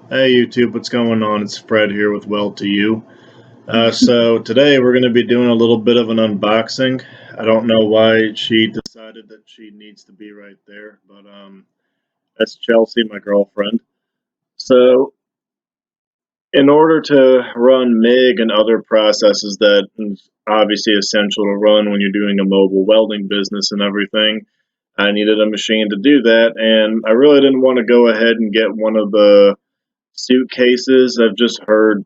Hey YouTube, what's going on? It's Fred here with Weld to You. So today we're going to be doing a little bit of an unboxing. I don't know why she decided that she needs to be right there, but that's Chelsea, my girlfriend. So in order to run MIG and other processes that is obviously essential to run when you're doing a mobile welding business and everything, I needed a machine to do that, and I really didn't want to go ahead and get one of the suitcases. I've just heard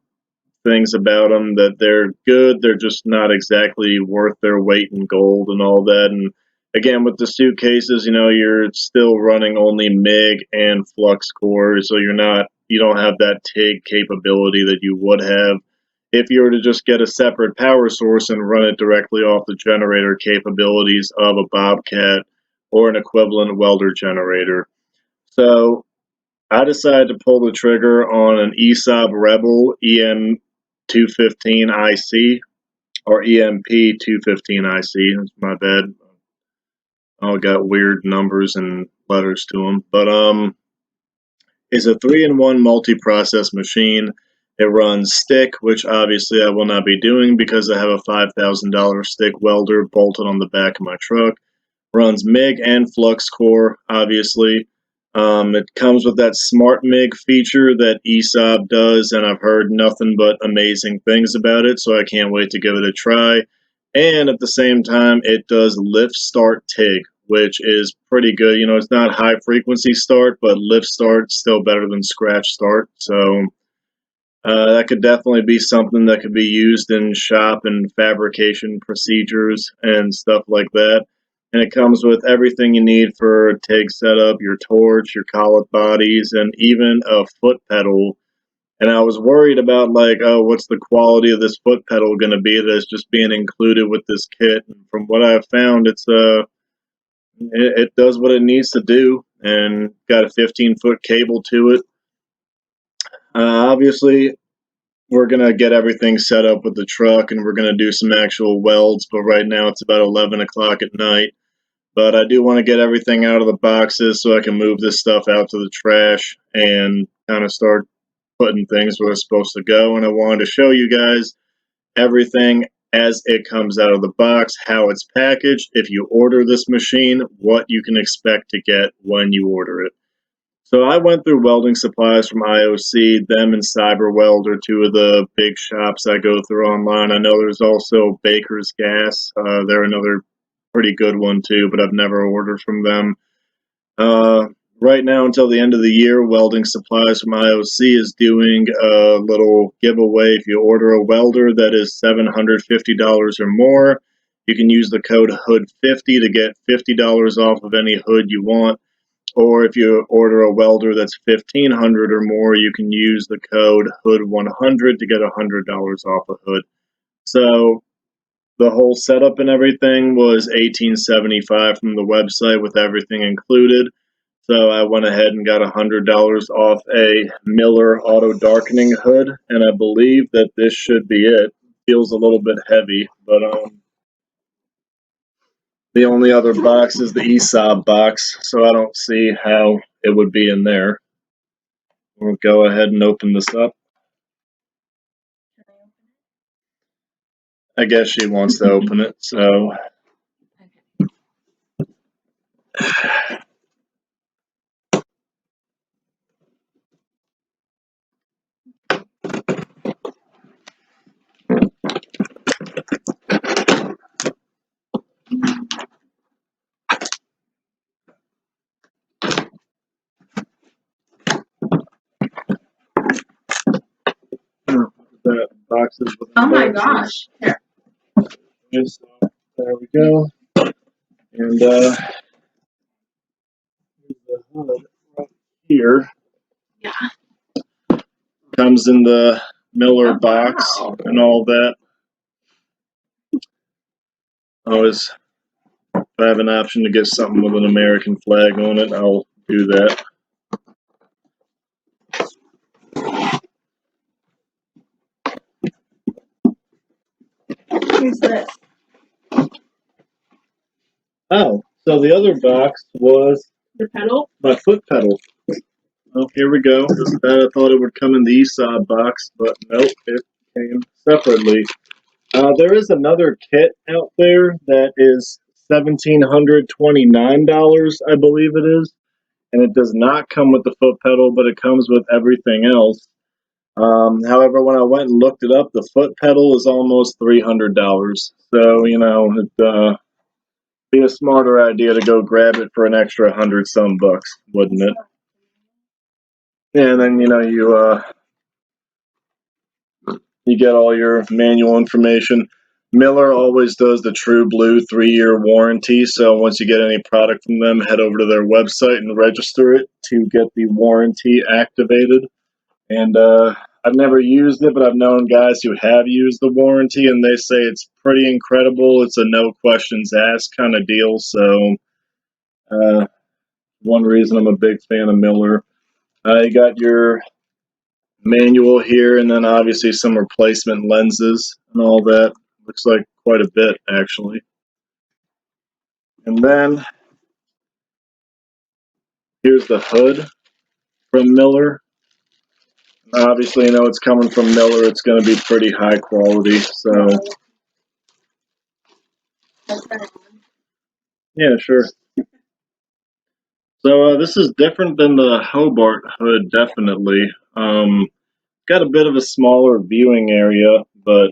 things about them that they're good, they're just not exactly worth their weight in gold and all that. And again, with the suitcases, you're still running only MIG and flux core, so you don't have that TIG capability that you would have if you were to just get a separate power source and run it directly off the generator capabilities of a Bobcat or an equivalent welder generator. So I decided to pull the trigger on an ESAB Rebel EMP 215ic or EMP 215ic. That's my bad. All got weird numbers and letters to them. But it's a 3-in-1 multi-process machine. It runs stick, which obviously I will not be doing because I have a $5,000 stick welder bolted on the back of my truck. Runs MIG and flux core, obviously. It comes with that smart MIG feature that ESAB does, and I've heard nothing but amazing things about it, so I can't wait to give it a try. And at the same time, it does lift start TIG, which is pretty good. It's not high frequency start, but lift start still better than scratch start. So that could definitely be something that could be used in shop and fabrication procedures and stuff like that. And it comes with everything you need for a TIG setup, your torch, your collet bodies, and even a foot pedal. And I was worried about, like, oh, what's the quality of this foot pedal going to be that's just being included with this kit. And from what I've found, it does what it needs to do, and got a 15-foot cable to it. Obviously, we're going to get everything set up with the truck, and we're going to do some actual welds, but right now it's about 11 o'clock at night. But I do want to get everything out of the boxes so I can move this stuff out to the trash and kind of start putting things where it's supposed to go. And I wanted to show you guys everything as it comes out of the box, how it's packaged, if you order this machine, what you can expect to get when you order it. So I went through welding supplies from IOC, them and Cyberweld are two of the big shops I go through online. I know there's also Baker's Gas. They're another pretty good one too, but I've never ordered from them. Right now until the end of the year, Welding Supplies from IOC is doing a little giveaway. If you order a welder that is $750 or more, you can use the code HOOD50 to get $50 off of any hood you want. Or if you order a welder that's $1,500 or more, you can use the code HOOD100 to get $100 off a hood. So the whole setup and everything was $18.75 from the website with everything included. So I went ahead and got $100 off a Miller auto darkening hood, and I believe that this should be it. Feels a little bit heavy, but the only other box is the ESAB box, so I don't see how it would be in there. We'll go ahead and open this up. I guess she wants to open it, so. That boxes with oh my gosh. Here. So there we go. And here's the hood right here. Yeah. Comes in the Miller box and all that. Always, if I have an option to get something with an American flag on it, I'll do that. Who's this? Oh, so the other box was The pedal? my foot pedal. Oh, here we go. I thought it would come in the ESAB box, but nope, it came separately. There is another kit out there that is $1,729, I believe it is, and it does not come with the foot pedal, but it comes with everything else. However, when I went and looked it up, the foot pedal is almost $300. So, it'd be a smarter idea to go grab it for an extra 100-some bucks, wouldn't it? Yeah, and then, you get all your manual information. Miller always does the True Blue 3-year warranty, so once you get any product from them, head over to their website and register it to get the warranty activated. And I've never used it, but I've known guys who have used the warranty, and they say it's pretty incredible. It's a no questions asked kind of deal, so one reason I'm a big fan of Miller. You got your manual here, and then obviously some replacement lenses and all that. Looks like quite a bit, actually. And then here's the hood from Miller. Obviously, it's coming from Miller. It's going to be pretty high quality. So, yeah, sure. So this is different than the Hobart hood, definitely. Got a bit of a smaller viewing area, but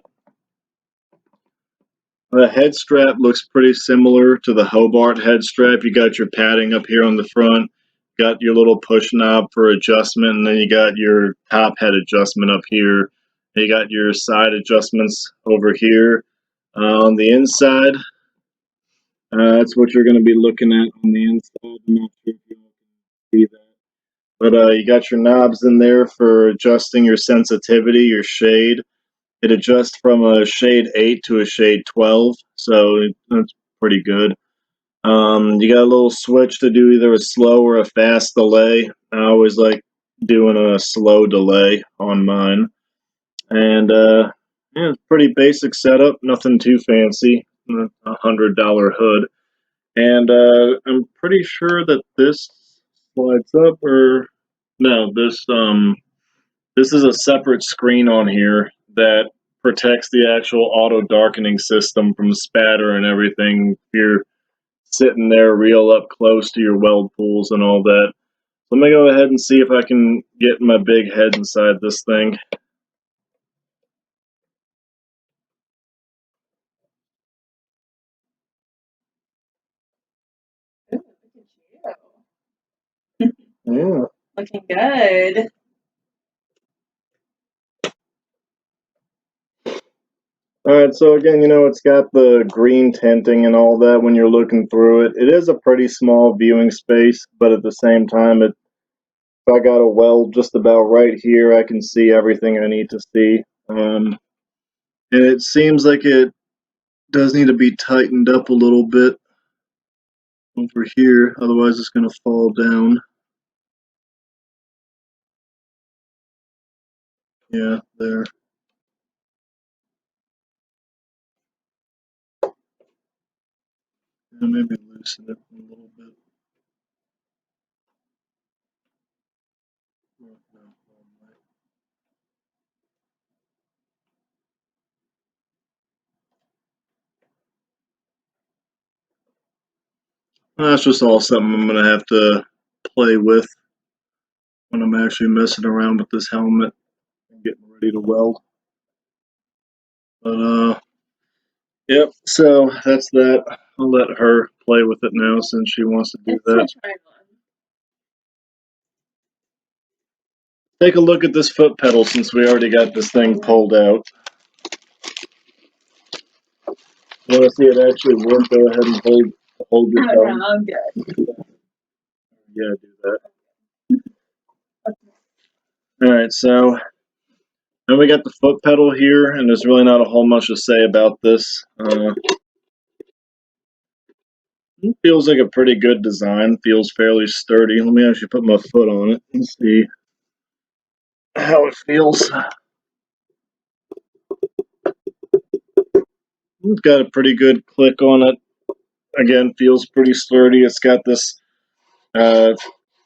the head strap looks pretty similar to the Hobart head strap. You got your padding up here on the front, got your little push knob for adjustment, and then you got your top head adjustment up here. And you got your side adjustments over here. On the inside, that's what you're going to be looking at on the inside. I'm not sure if you all can see that. But you got your knobs in there for adjusting your sensitivity, your shade. It adjusts from a shade 8 to a shade 12, so that's pretty good. You got a little switch to do either a slow or a fast delay. I always like doing a slow delay on mine. And yeah, it's pretty basic setup, nothing too fancy. $100 hood. And I'm pretty sure that this slides up, or no, this is a separate screen on here that protects the actual auto darkening system from spatter and everything. If you're sitting there real up close to your weld pools and all that. Let me go ahead and see if I can get my big head inside this thing. Ooh, look at you. Yeah. Looking good. Alright, so again, it's got the green tinting and all that when you're looking through it. It is a pretty small viewing space, but at the same time, if I got a weld just about right here, I can see everything I need to see. And it seems like it does need to be tightened up a little bit over here, otherwise it's going to fall down. Yeah, there. And maybe loosen it a little bit. That's just all something I'm going to have to play with when I'm actually messing around with this helmet and getting ready to weld. But, yep, so that's that. I'll let her play with it now since she wants to do that. Take a look at this foot pedal since we already got this thing pulled out. You want to see it actually work? Go ahead and hold your thumb. I'm good. Yeah, do that. Alright, so then we got the foot pedal here, and there's really not a whole much to say about this. It feels like a pretty good design, feels fairly sturdy. Let me actually put my foot on it and see how it feels. It's got a pretty good click on it. Again, feels pretty sturdy. It's got this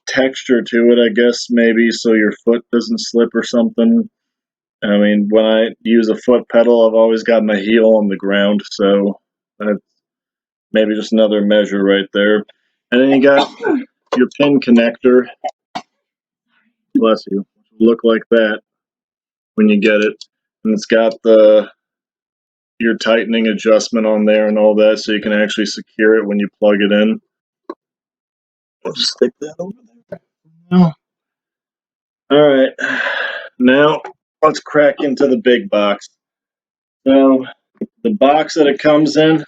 texture to it, I guess, maybe, so your foot doesn't slip or something. I mean, when I use a foot pedal, I've always got my heel on the ground, so that's maybe just another measure right there. And then you got your pin connector. Bless you. Look like that when you get it. And it's got your tightening adjustment on there and all that, so you can actually secure it when you plug it in. I'll just stick that over there. Now, all right, now let's crack into the big box. So the box that it comes in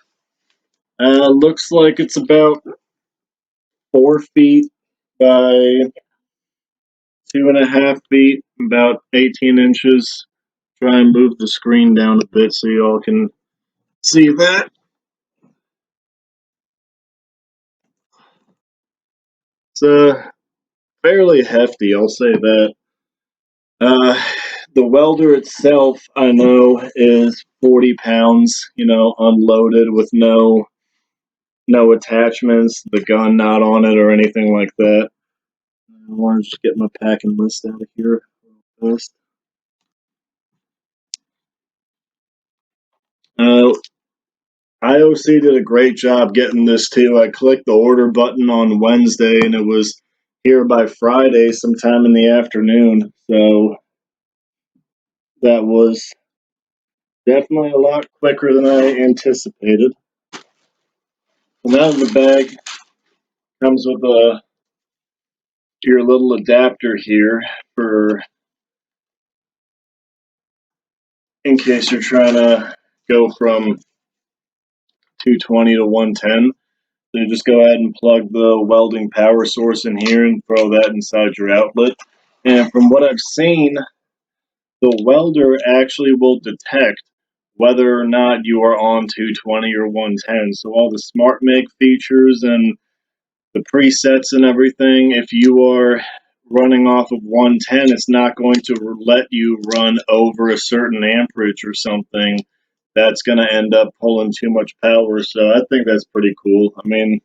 looks like it's about 4 feet by 2.5 feet, about 18 inches. Try and move the screen down a bit so you all can see that. It's fairly hefty, I'll say that. The welder itself, I know, is 40 pounds, unloaded with no attachments, the gun not on it or anything like that. I want to just get my packing list out of here first. IOC did a great job getting this too. I clicked the order button on Wednesday and it was here by Friday sometime in the afternoon. So that was definitely a lot quicker than I anticipated. And now the bag comes with your little adapter here for in case you're trying to go from 220 to 110. So you just go ahead and plug the welding power source in here and throw that inside your outlet. And from what I've seen, the welder actually will detect whether or not you are on 220 or 110. So all the sMIG features and the presets and everything, if you are running off of 110, it's not going to let you run over a certain amperage or something. That's going to end up pulling too much power. So I think that's pretty cool. I mean,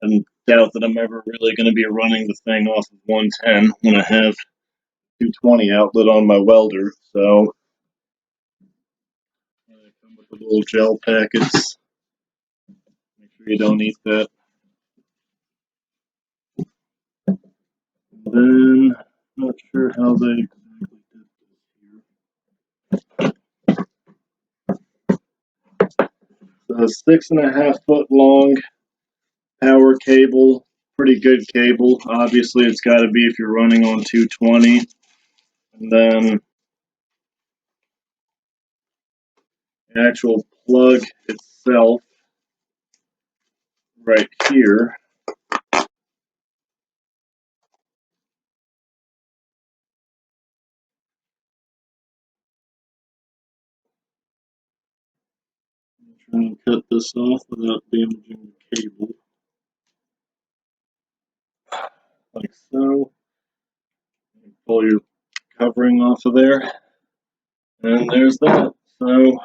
I doubt that I'm ever really going to be running the thing off of 110 when I have 220 outlet on my welder. So I come with the little gel packets. Make sure you don't eat that. And then, not sure how they exactly did this here. So a 6.5 foot long power cable, pretty good cable. Obviously, it's got to be if you're running on 220. And then the actual plug itself right here. I'm trying to cut this off without damaging the cable. Like so. Pull your covering off of there. And there's that. So,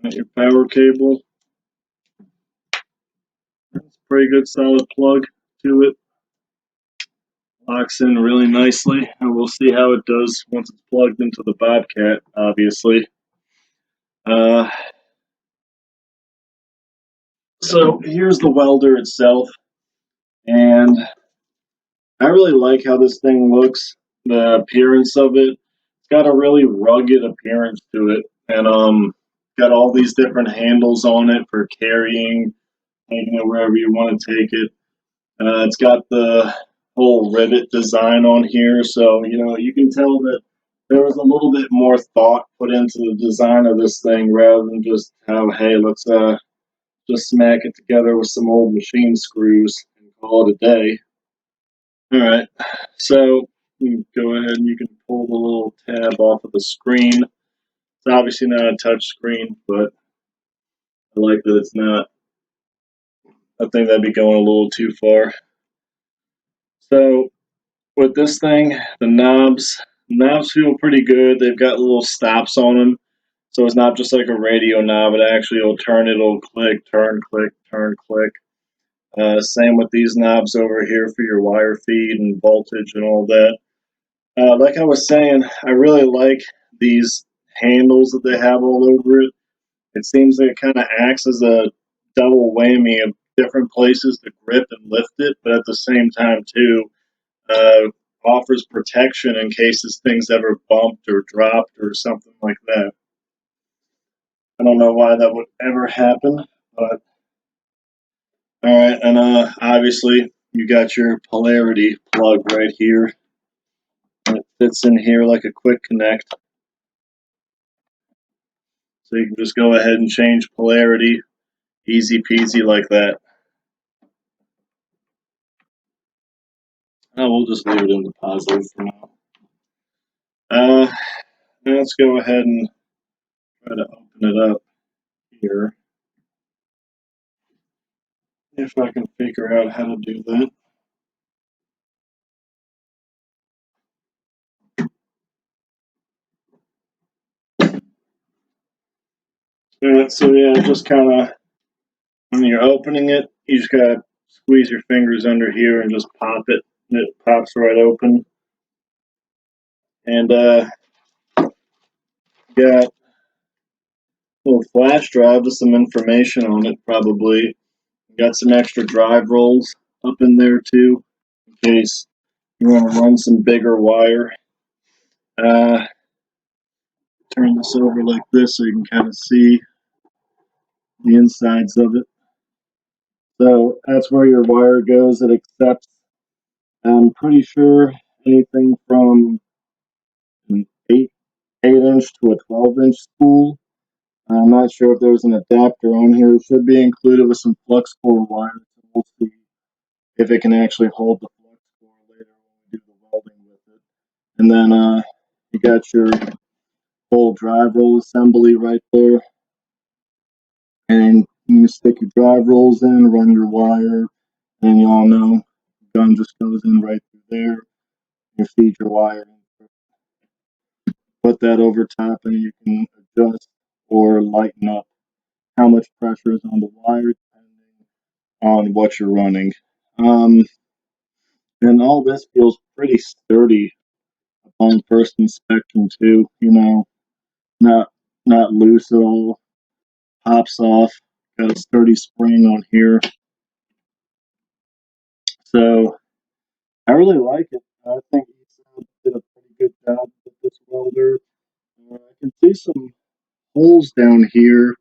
got your power cable. That's a pretty good solid plug to it. Locks in really nicely, and we'll see how it does once it's plugged into the Bobcat, obviously. So here's the welder itself, and I really like how this thing looks, the appearance of it. It's got a really rugged appearance to it, and got all these different handles on it for carrying, taking it wherever you want to take it. It's got the whole rivet design on here, so you can tell that there was a little bit more thought put into the design of this thing rather than just how, hey, let's just smack it together with some old machine screws and call it a day. All right, so you can go ahead and you can pull the little tab off of the screen. It's obviously not a touch screen, but I like that it's not. I think that'd be going a little too far. So with this thing, the knobs feel pretty good. They've got little stops on them, so it's not just like a radio knob. It actually will turn. It'll click, turn, click, turn, click. Same with these knobs over here for your wire feed and voltage and all that. Like I was saying, I really like these handles that they have all over it. It seems like it kind of acts as a double whammy of different places to grip and lift it, but at the same time too, offers protection in case this thing's ever bumped or dropped or something like that. I don't know why that would ever happen, but alright, and obviously you got your polarity plug right here. It fits in here like a quick connect. So you can just go ahead and change polarity, easy peasy like that. Oh, we'll just leave it in the positive for now. Let's go ahead and try to open it up here. If I can figure out how to do that. Alright, so yeah, just kind of, when you're opening it, you just gotta squeeze your fingers under here and just pop it, and it pops right open. And got a little flash drive with some information on it, probably. Got some extra drive rolls up in there too, in case you want to run some bigger wire. Turn this over like this so you can kind of see the insides of it. So that's where your wire goes. It accepts, I'm pretty sure, anything from an 8-inch to a 12-inch spool. I'm not sure if there's an adapter on here. It should be included with some flux core wire. So we'll see if it can actually hold the flux core later when we do the welding with it. And then you got your whole drive roll assembly right there. And you stick your drive rolls in, run your wire, and you all know the gun just goes in right through there. You feed your wire in. Put that over top and you can adjust or lighten up how much pressure is on the wire depending on what you're running. And all this feels pretty sturdy upon first inspection too, you know, not loose at all, pops off, got a sturdy spring on here. So I really like it. I think ESAB did a pretty good job with this welder. I can see some holes down here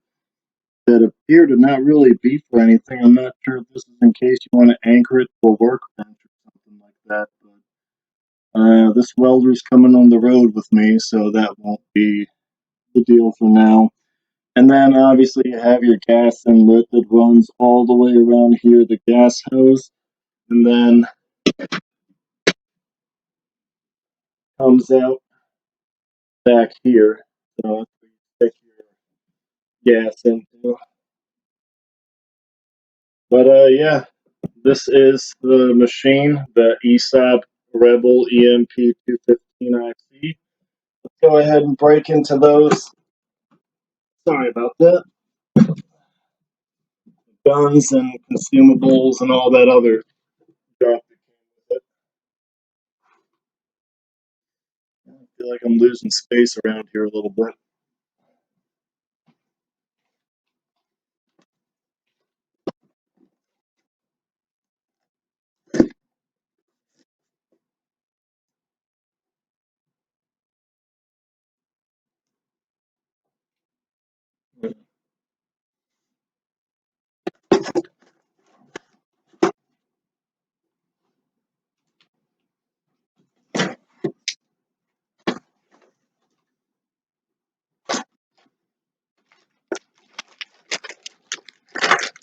that appear to not really be for anything. I'm not sure if this is in case you want to anchor it to a workbench or something like that. But this welder's coming on the road with me, so that won't be the deal for now. And then obviously you have your gas inlet that runs all the way around here, the gas hose, and then comes out back here. So you stick your gas into. But yeah, this is the machine, the ESAB Rebel EMP 215ic. Let's go ahead and break into those. Sorry about that. Guns and consumables and all that other stuff that came with it. I feel like I'm losing space around here a little bit.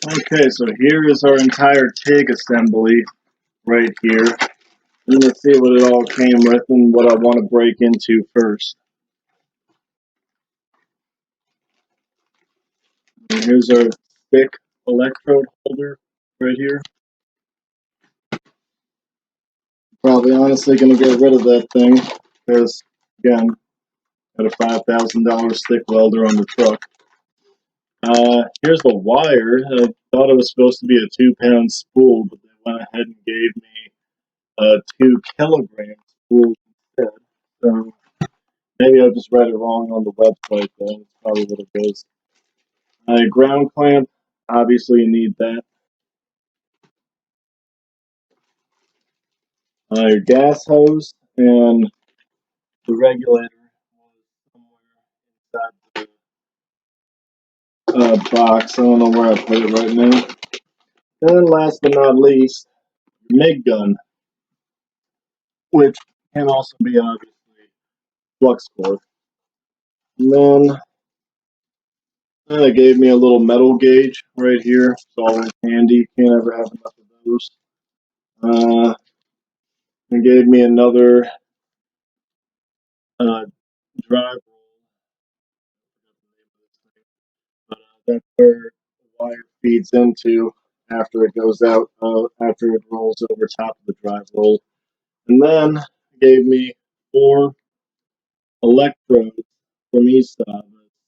Okay, so here is our entire TIG assembly right here. And let's see what it all came with and what I want to break into first. And here's our thick electrode holder right here. Probably honestly going to get rid of that thing because, again, got a $5,000 stick welder on the truck. Here's the wire. I thought it was supposed to be a 2-pound spool, but they went ahead and gave me a 2-kilogram spool instead. So maybe I just read it wrong on the website, though. That's probably what it is. Ground clamp, obviously you need that. Your gas hose and the regulator was somewhere inside the box. I don't know where I put it right now. And last but not least, MIG gun, which can also be obviously flux core. And then they gave me a little metal gauge right here. It's always handy. Can't ever have enough of those. They gave me another drive roll. But that's where the wire feeds into after it goes out, after it rolls over top of the drive roll. And then gave me 4 electrodes from ESAB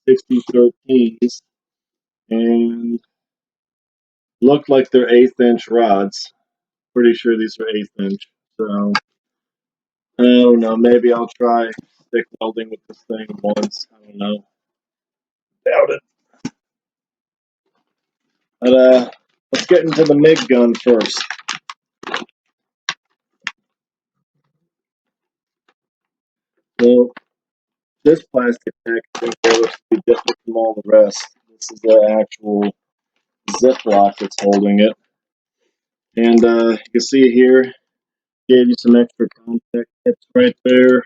6013s, and look like they're 1/8-inch rods. Pretty sure these are 1/8 inch. So I don't know. Maybe I'll try stick welding with this thing once. I don't know. Doubt it. But let's get into the MIG gun first. So this plastic packaging looks to be different from all the rest. This is the actual Ziploc that's holding it, and you can see here, gave you some extra contact tips right there.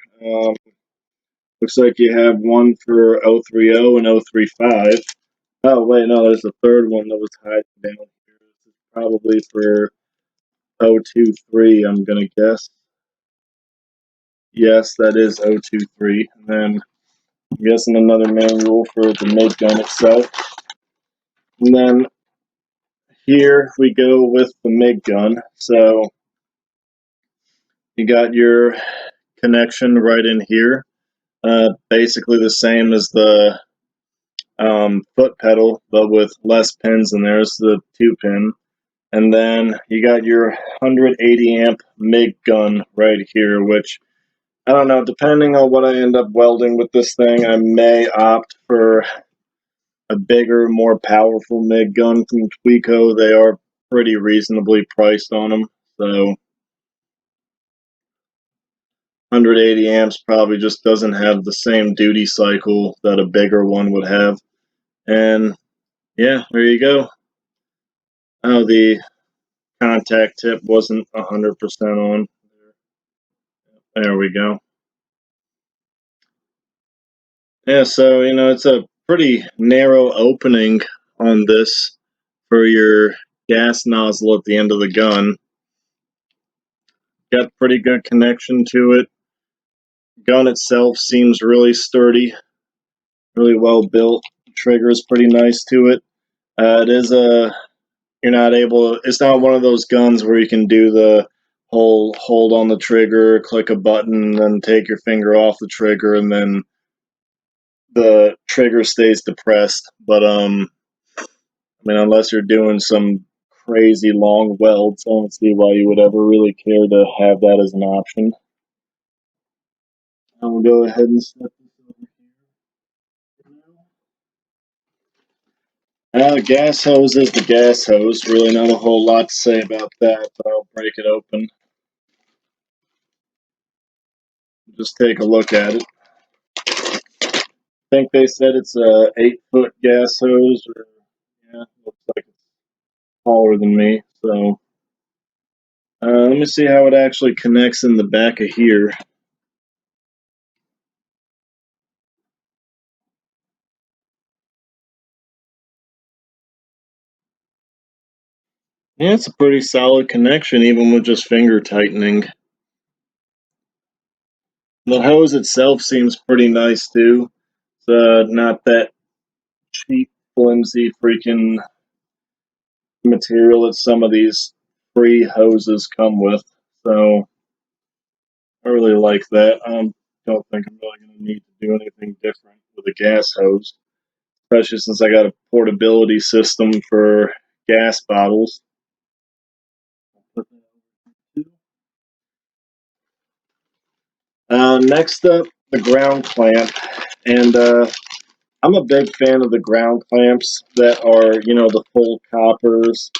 Looks like you have one for 030 and 035. Oh, wait, no, there's a third one that was hiding down here. This is probably for 023, I'm going to guess. Yes, that is 023. And then I'm guessing another manual for the MIG gun itself. And then here we go with the MIG gun. So you got your connection right in here. Basically the same as the foot pedal, but with less pins, and there's the 2-pin. And then you got your 180 amp MIG gun right here, which I don't know, depending on what I end up welding with this thing, I may opt for a bigger, more powerful MIG gun from Tweco. They are pretty reasonably priced on them. So 180 amps probably just doesn't have the same duty cycle that a bigger one would have. And yeah, there you go. Oh, the contact tip wasn't 100% on. There we go. Yeah, so, it's a pretty narrow opening on this for your gas nozzle at the end of the gun. Got pretty good connection to it. Gun itself seems really sturdy, really well built. Trigger is pretty nice to it. It is it's not one of those guns where you can do the whole hold on the trigger, click a button, and then take your finger off the trigger, and then the trigger stays depressed. But unless you're doing some crazy long welds, I don't see why you would ever really care to have that as an option. I will go ahead and set this over here. The gas hose is the gas hose. Really not a whole lot to say about that, but I'll break it open. Just take a look at it. I think they said it's a 8-foot gas hose, or yeah, looks like it's taller than me. So let me see how it actually connects in the back of here. Yeah, it's a pretty solid connection, even with just finger tightening. The hose itself seems pretty nice too. It's not that cheap, flimsy freaking material that some of these free hoses come with. So I really like that. I don't think I'm really going to need to do anything different with a gas hose. especially since I got a portability system for gas bottles. Next up, the ground clamp, and I'm a big fan of the ground clamps that are, you know, the full coppers.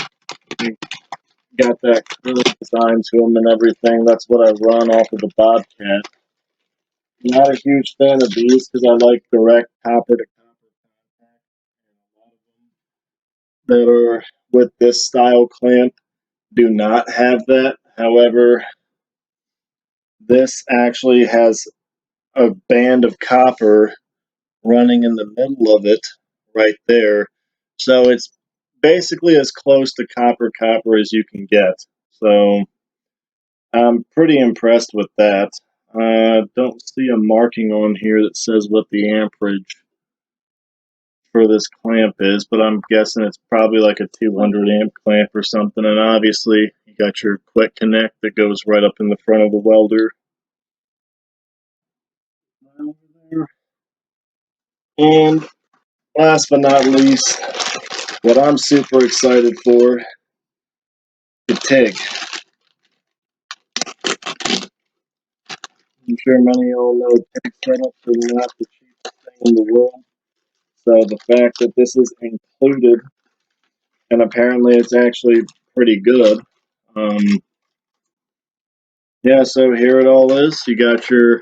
Got that cool design to them and everything. That's what I run off of the Bobcat. Not a huge fan of these because I like direct copper to copper contact. And a lot of them that are with this style clamp do not have that. However, this actually has a band of copper running in the middle of it right there. So it's basically as close to copper copper as you can get. So I'm pretty impressed with that. Don't see a marking on here that says what the amperage for this clamp is, but I'm guessing it's probably like a 200 amp clamp or something. And obviously you got your quick connect that goes right up in the front of the welder. And last but not least, what I'm super excited for, the TIG. I'm sure many of y'all know TIG setups are not the cheapest thing in the world. So the fact that this is included, and apparently it's actually pretty good. Yeah, so here it all is. You got your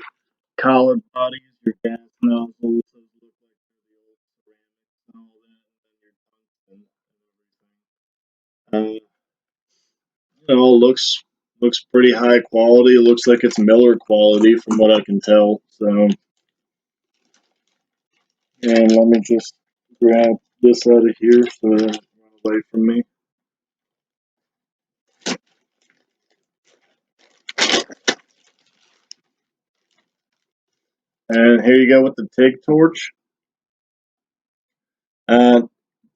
collet bodies, your gas nozzles, those look like the old ceramics and all that, and then your tungsten and everything. It all looks pretty high quality. It looks like it's Miller quality from what I can tell. So, and let me just grab this out of here so it doesn't run away from me. And here you go with the TIG torch.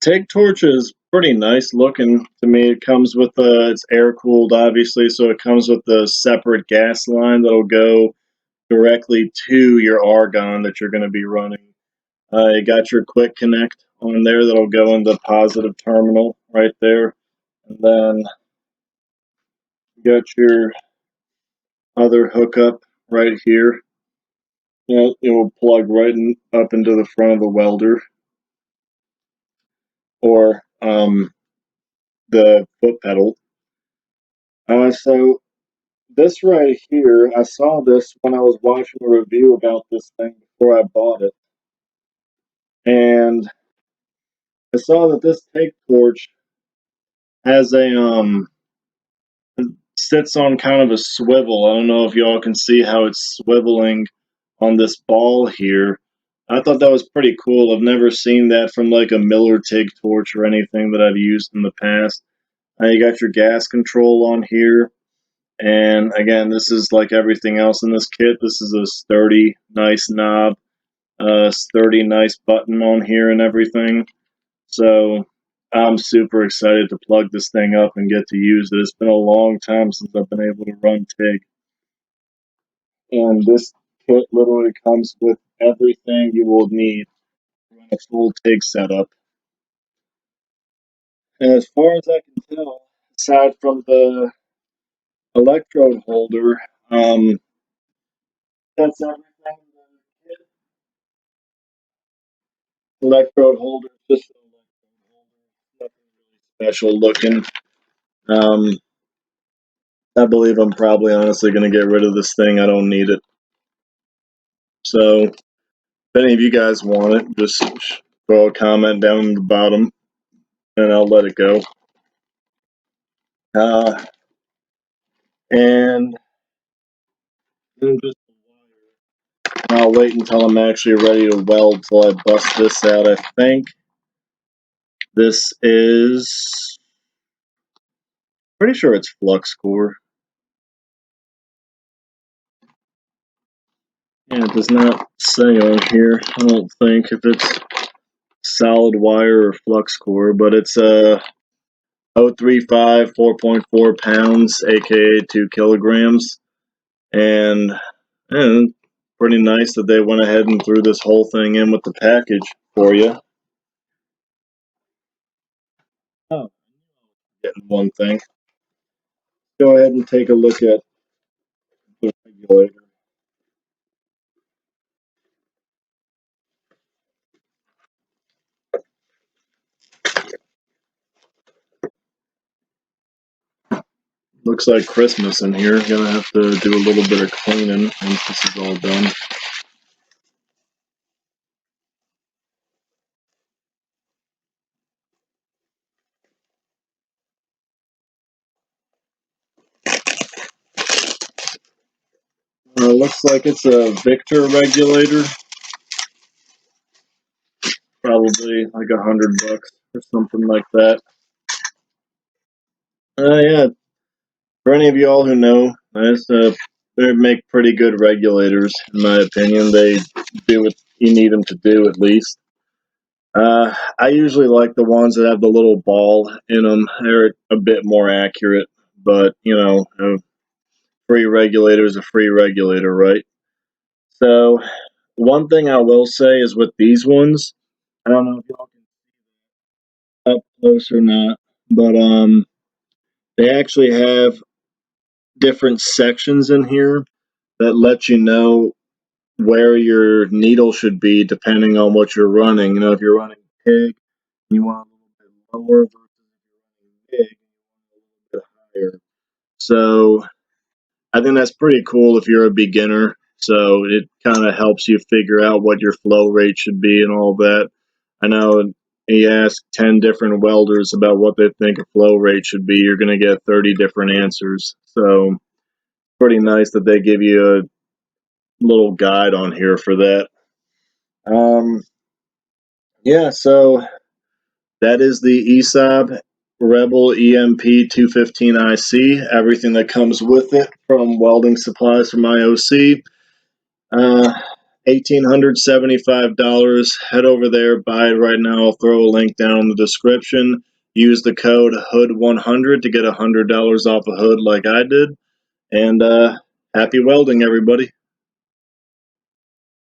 TIG torch is pretty nice looking to me. It comes with it's air cooled, obviously, so it comes with a separate gas line that'll go directly to your argon that you're going to be running. You got your quick connect on there that'll go in the positive terminal right there, and then you got your other hookup right here. It will plug right up into the front of the welder or the foot pedal. So this right here, I saw this when I was watching a review about this thing before I bought it, and I saw that this TIG torch has it sits on kind of a swivel. I don't know if y'all can see how it's swiveling on this ball here. I thought that was pretty cool. I've never seen that from like a Miller TIG torch or anything that I've used in the past. You got your gas control on here. And again, this is like everything else in this kit. This is a sturdy, nice knob, sturdy, nice button on here and everything. So I'm super excited to plug this thing up and get to use it. It's been a long time since I've been able to run TIG. And this kit literally comes with everything you will need to run a full TIG setup. And as far as I can tell, aside from the electrode holder, that's everything. Electrode holder, just an electrode holder, nothing really special looking. I believe I'm probably honestly going to get rid of this thing. I don't need it. So, if any of you guys want it, just throw a comment down in the bottom, and I'll let it go. And then just the wire. I'll wait until I'm actually ready to weld till I bust this out. I think this is pretty sure it's flux core. Yeah, it does not say on here. I don't think if it's solid wire or flux core, but it's a 035 4.4 pounds, aka 2 kilograms, and pretty nice that they went ahead and threw this whole thing in with the package for you. Oh, getting one thing. Go ahead and take a look at the regulator. Looks like Christmas in here. Gonna have to do a little bit of cleaning once this is all done. Looks like it's a Victor regulator. Probably like $100 or something like that. Yeah. For any of y'all who know, they make pretty good regulators, in my opinion. They do what you need them to do, at least. I usually like the ones that have the little ball in them. They're a bit more accurate, but you know, a free regulator is a free regulator, right? So, one thing I will say is with these ones, I don't know if y'all can up close or not, but they actually have different sections in here that let you know where your needle should be depending on what you're running. You know, if you're running pig, you want a little bit lower versus if you're running big, a little bit higher. So I think that's pretty cool if you're a beginner. So it kind of helps you figure out what your flow rate should be and all that. I know you ask 10 different welders about what they think a flow rate should be, you're going to get 30 different answers. So pretty nice that they give you a little guide on here for that. Yeah, so that is the ESAB Rebel EMP 215ic. Everything that comes with it from welding supplies from IOC. $1,875. Head over there, buy it right now. I'll throw a link down in the description. Use the code HOOD100 to get $100 off a hood like I did. And happy welding, everybody.